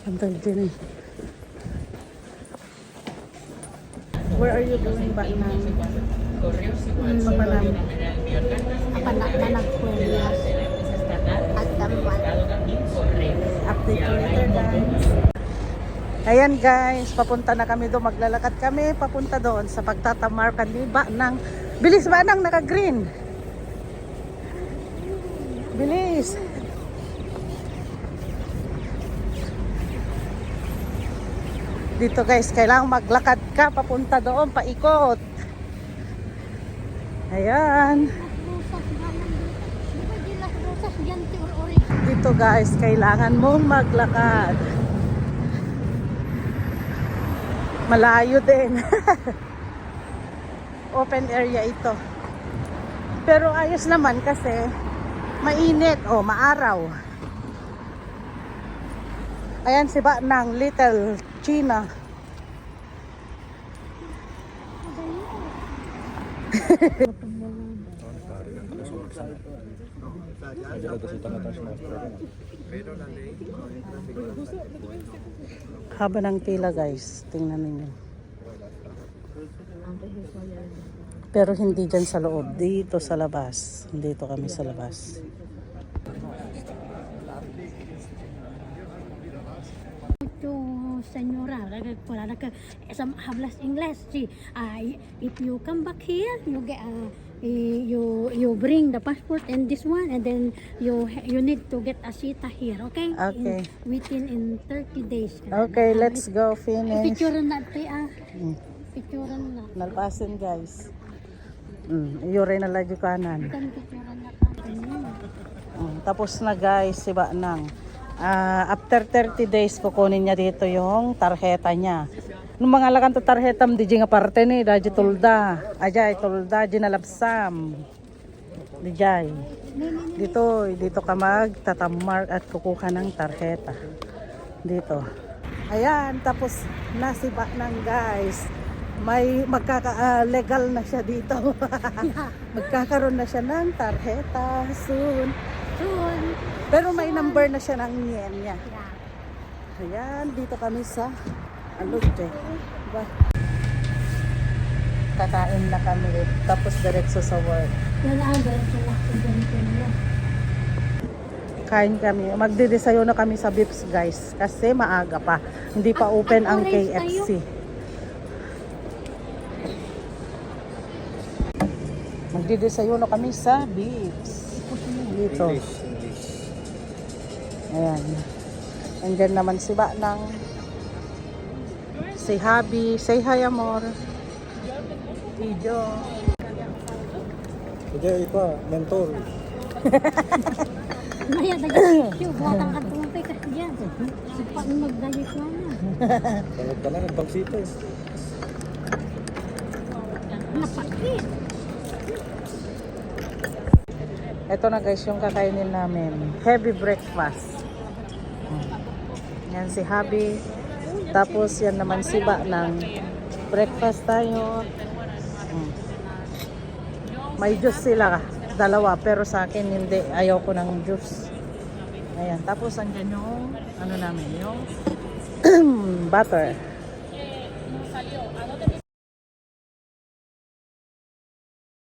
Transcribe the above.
Pantay din eh. Where are you going back now? Papanam. Anak-anak ko niya at tamwan. Update you later, guys. Ayan guys, papunta na kami doon. Maglalakad kami papunta doon sa pagtatamar kaniba ng... Bilis ba nang naka-green? Bilis. Dito guys, kailangan maglakad ka papunta doon, paikot. Ayan. Dito guys, kailangan mong maglakad. Malayo din. Open area ito. Pero ayos naman kasi mainit o maaraw. Ayan si Banang, Little China. Haba ng pila guys, tingnan ninyo. Pero hindi dyan sa loob, dito sa labas. Dito kami sa labas. Senyora, hablas English. If you come back here, you get you bring the passport and this one, and then you need to get a cita here, okay? Okay. Within 30 days. Okay, let's go finish. Picture na picture na. Nalpasin guys. Yuri na lagi kanan. Picture na Tapos na guys, si Banang. After 30 days kukunin niya dito yung tarjeta niya. Nung mga lakan to tarjetam di nga parte ni daji tulda. Ajay tulda ginalabsam. Dijay. Dito ka magtatamar at kukuha ng tarjeta. Dito. Ayan, tapos na si Banang guys. May legal na siya dito. Magkakaroon na siya ng tarjeta soon. Pero may number na siya ng yen niya. Ayan, dito kami sa Alute. Diba? Kakain na kami. Tapos diretso sa work. Kain kami. Magdidesayo na kami sa Bips guys. Kasi maaga pa. Hindi pa open ang KFC. Magdidesayo na kami sa Bips. Dito. Ayan. Andyan naman si Banang. Si Habi. Say hi, amor. Video. Jadi ito, mentor. Maya nag-issue, buhatang ka tumapay ka dyan. Sipa magdayos na na. Talag ka na, nagbagsito eh. Napakit. Ito na guys yung kakainin namin. Heavy breakfast. Yan si Habi. Tapos yan naman si Banang. Breakfast tayo. May juice sila. Dalawa. Pero sa akin hindi. Ayaw ko ng juice. Ayan. Tapos andyan yung ano namin. Yung butter.